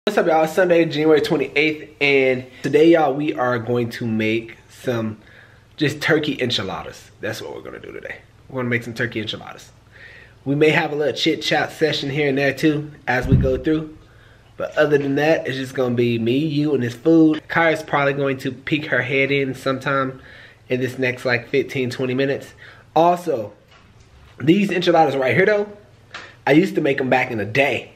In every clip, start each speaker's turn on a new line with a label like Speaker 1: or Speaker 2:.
Speaker 1: What's up, y'all? It's Sunday, January 28th, and today, y'all, we are going to make some just turkey enchiladas. That's what we're gonna do today. We're gonna make some turkey enchiladas. We may have a little chit chat session here and there too as we go through, but other than that, it's just gonna be me, you, and this food. Kyra's probably going to peek her head in sometime in this next like 15-20 minutes. Also, these enchiladas right here though, I used to make them back in the day.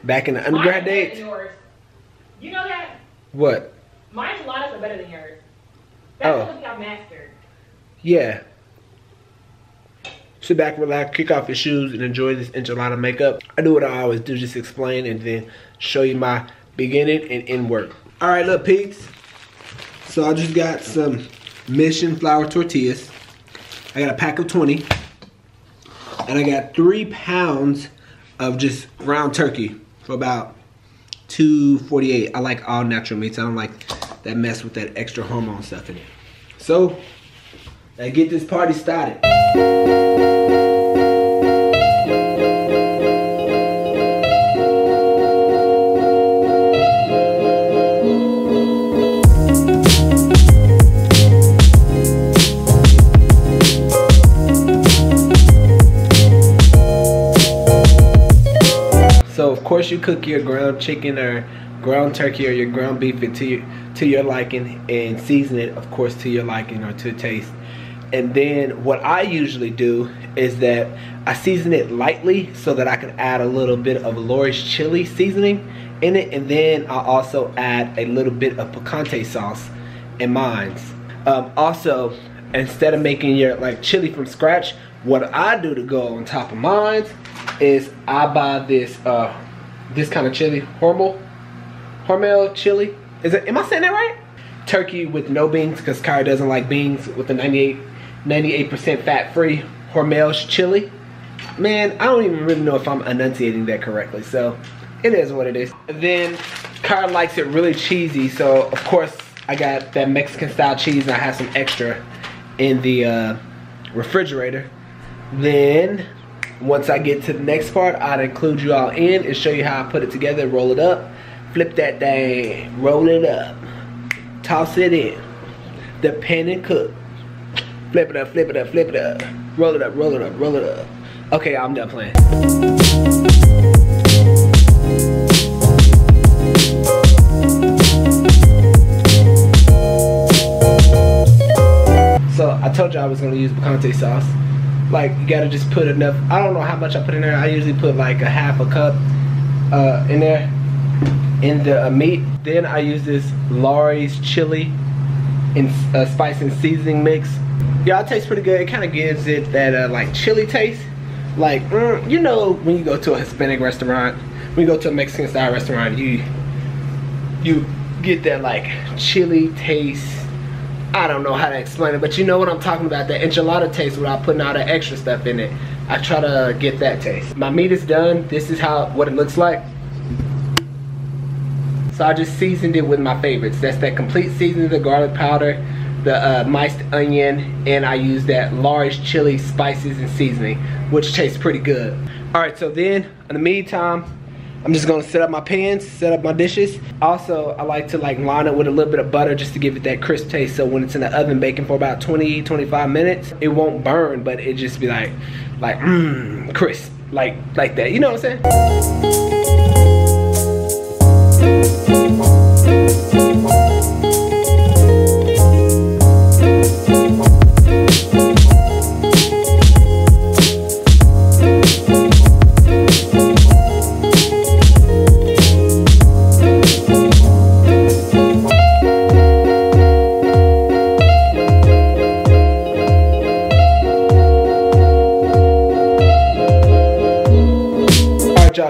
Speaker 1: Back in the undergrad days.
Speaker 2: You know that?
Speaker 1: What?
Speaker 2: My enchiladas are better than yours. That's what we got mastered.
Speaker 1: Yeah. Sit back, relax, kick off your shoes, and enjoy this enchilada makeup. I do what I always do, just explain and then show you my beginning and end work. All right, little peeps. So I just got some Mission flour tortillas. I got a pack of 20. And I got 3 pounds of just ground turkey for about $2.48. I like all natural meats. I don't like that mess with that extra hormone stuff in it. So, let's get this party started. So of course you cook your ground chicken or ground turkey or your ground beef to your liking, and season it of course to your liking or to taste. And then what I usually do is that I season it lightly so that I can add a little bit of Lori's chili seasoning in it, and then I also add a little bit of picante sauce in mine. Also, instead of making your like chili from scratch, what I do to go on top of mine is I buy this this kind of chili, Hormel chili. Am I saying that right? Turkey with no beans, because Kyra doesn't like beans, with the 98% fat-free Hormel chili. Man, I don't even really know if I'm enunciating that correctly, so it is what it is. Then Kyra likes it really cheesy, so of course I got that Mexican style cheese, and I have some extra in the refrigerator. Then once I get to the next part, I'd include you all in and show you how I put it together. Roll it up, flip that thing, roll it up, toss it in the pan and cook. Flip it up, flip it up, flip it up, roll it up, roll it up, roll it up. Okay, I'm done playing. So I told you I was gonna use picante sauce. Like, you gotta just put enough. I don't know how much I put in there. I usually put like a half a cup in there in the meat. Then I use this Lori's chili and spice and seasoning mix. Yeah, it tastes pretty good. It kind of gives it that like chili taste. Like, you know, when you go to a Hispanic restaurant, when you go to a Mexican style restaurant, you get that like chili taste. I don't know how to explain it, but you know what I'm talking about, that enchilada taste without putting all the extra stuff in it. I try to get that taste. My meat is done. This is what it looks like. So I just seasoned it with my favorites. That's that complete seasoning, the garlic powder, the miced onion, and I use that Lori's chili spices and seasoning, which tastes pretty good. All right, so then in the meantime, I'm just gonna set up my pans, set up my dishes. Also, I like to like line it with a little bit of butter just to give it that crisp taste, so when it's in the oven baking for about 20-25 minutes, it won't burn, but it just be like crisp, like that. You know what I'm saying?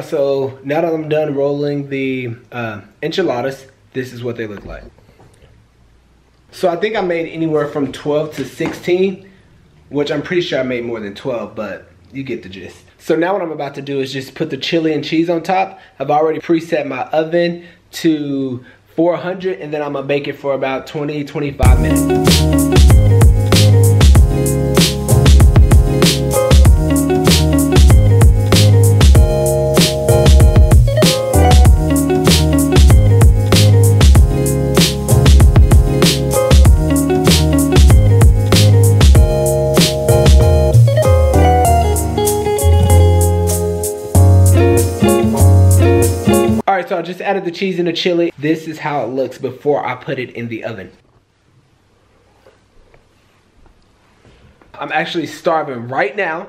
Speaker 1: So now that I'm done rolling the enchiladas, this is what they look like. So I think I made anywhere from 12 to 16, which I'm pretty sure I made more than 12, but you get the gist. So now what I'm about to do is just put the chili and cheese on top. I've already preset my oven to 400, and then I'm gonna bake it for about 20-25 minutes. Alright, so I just added the cheese and the chili. This is how it looks before I put it in the oven. I'm actually starving right now.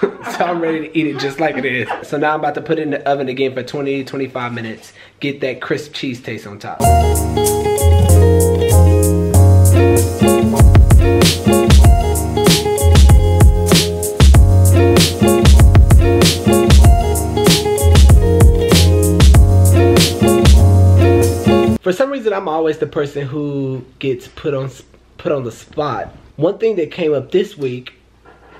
Speaker 1: So I'm ready to eat it just like it is. So now I'm about to put it in the oven again for 20-25 minutes. Get that crisp cheese taste on top. For some reason, I'm always the person who gets put on the spot. One thing that came up this week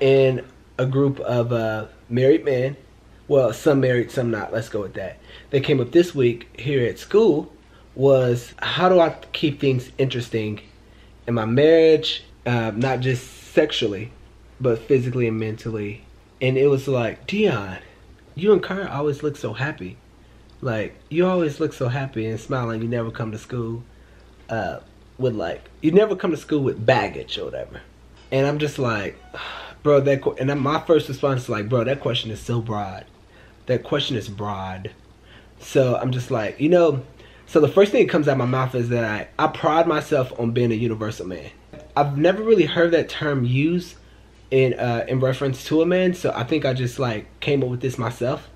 Speaker 1: in a group of married men, well, some married, some not, let's go with that. They came up this week here at school was, how do I keep things interesting in my marriage, not just sexually, but physically and mentally. And it was like, Deon, you and Kyra always look so happy. Like, you always look so happy and smiling. You never come to school with like, you never come to school with baggage or whatever. And I'm just like, bro, and my first response is like, bro, that question is so broad. That question is broad. So I'm just like, you know, so the first thing that comes out of my mouth is that I pride myself on being a universal man. I've never really heard that term used in reference to a man, so I think I just like came up with this myself.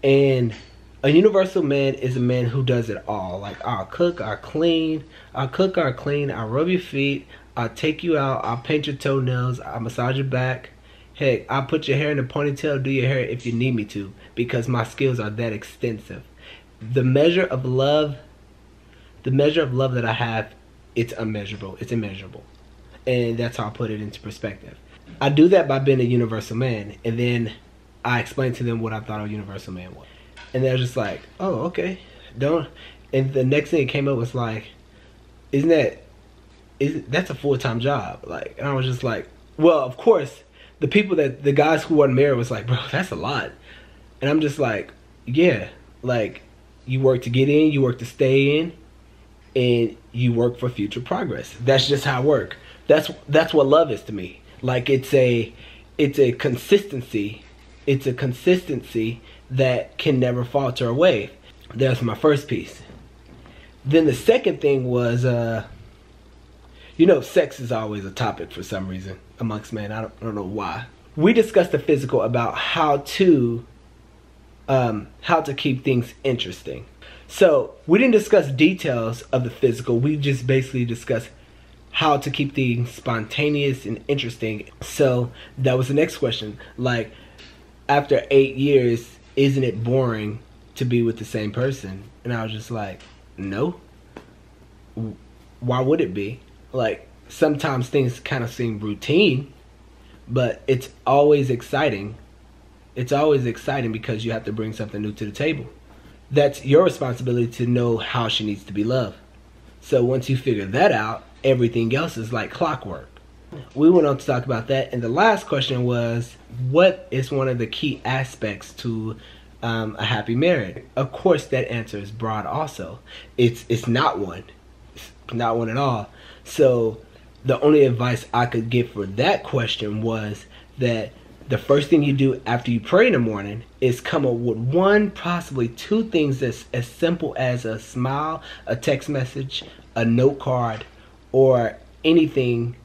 Speaker 1: And a universal man is a man who does it all. Like, I'll cook, I'll clean, I'll rub your feet, I'll take you out, I'll paint your toenails, I'll massage your back. Heck, I'll put your hair in a ponytail, do your hair if you need me to, because my skills are that extensive. The measure of love that I have, it's unmeasurable, it's immeasurable. And that's how I put it into perspective. I do that by being a universal man, and then I explain to them what I thought a universal man was. And they're just like, oh, okay. And the next thing that came up was like, that's a full-time job. Like, and I was just like, well, of course, the guys who weren't married was like, bro, that's a lot. And I'm just like, yeah, like, you work to get in, you work to stay in, and you work for future progress. That's just how I work. That's what love is to me. Like, it's a consistency. It's a consistency that can never falter away. That's my first piece. Then the second thing was, you know, sex is always a topic for some reason amongst men. I don't know why. We discussed the physical, about how to keep things interesting. So we didn't discuss details of the physical. We just basically discussed how to keep things spontaneous and interesting. So that was the next question. Like, after 8 years, isn't it boring to be with the same person? And I was just like, no. Why would it be? Like, sometimes things kind of seem routine, but it's always exciting. It's always exciting because you have to bring something new to the table. That's your responsibility to know how she needs to be loved. So once you figure that out, everything else is like clockwork. We went on to talk about that, and the last question was, what is one of the key aspects to a happy marriage? Of course, that answer is broad also. It's not one. It's not one at all. So the only advice I could give for that question was that the first thing you do after you pray in the morning is come up with one, possibly two things that's as simple as a smile, a text message, a note card, or anything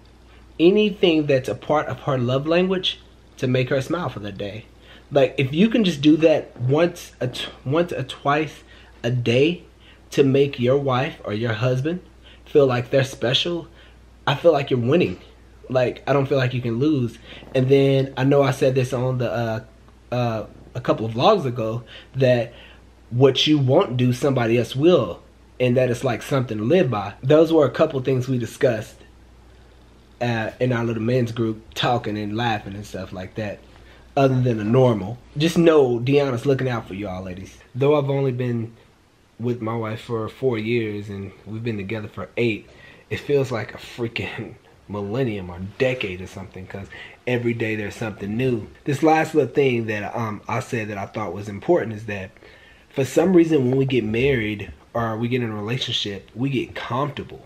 Speaker 1: that's a part of her love language to make her smile for the day. Like, if you can just do that once or twice a day to make your wife or your husband feel like they're special, I feel like you're winning. Like, I don't feel like you can lose. And then I know I said this on the a couple of vlogs ago, that what you won't do, somebody else will, and that it's like something to live by. Those were a couple things we discussed in our little men's group, talking and laughing and stuff like that. Other than a normal, just know Deon is looking out for y'all, ladies. Though I've only been with my wife for 4 years and we've been together for 8, it feels like a freaking millennium or decade or something, because every day there's something new. This last little thing that I said that I thought was important is that for some reason when we get married or we get in a relationship, we get comfortable.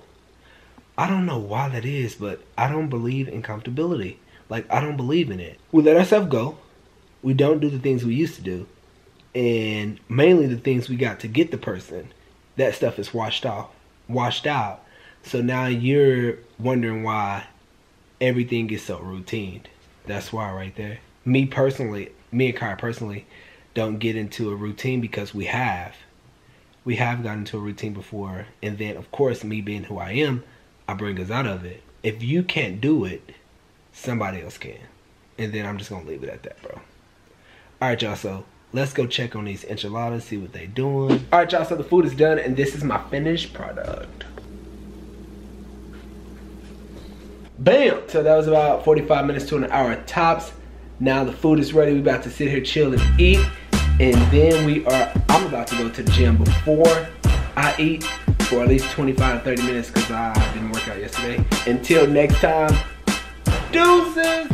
Speaker 1: I don't know why that is, but I don't believe in comfortability. Like, I don't believe in it. We let ourselves go. We don't do the things we used to do. and mainly the things we got to get the person, that stuff is washed out. So now you're wondering why everything is so routine. That's why right there. Me and Kyra personally don't get into a routine because we have gotten into a routine before, and then of course me being who I am, I bring us out of it. If you can't do it, somebody else can. And then I'm just gonna leave it at that, bro. Alright, y'all, so let's go check on these enchiladas, see what they doing. Alright, y'all, so the food is done, and this is my finished product. Bam! So that was about 45 minutes to an hour tops. Now the food is ready. We about to sit here, chill, and eat. And then I'm about to go to the gym before I eat for at least 25 to 30 minutes because I didn't work out yesterday. Until next time, deuces!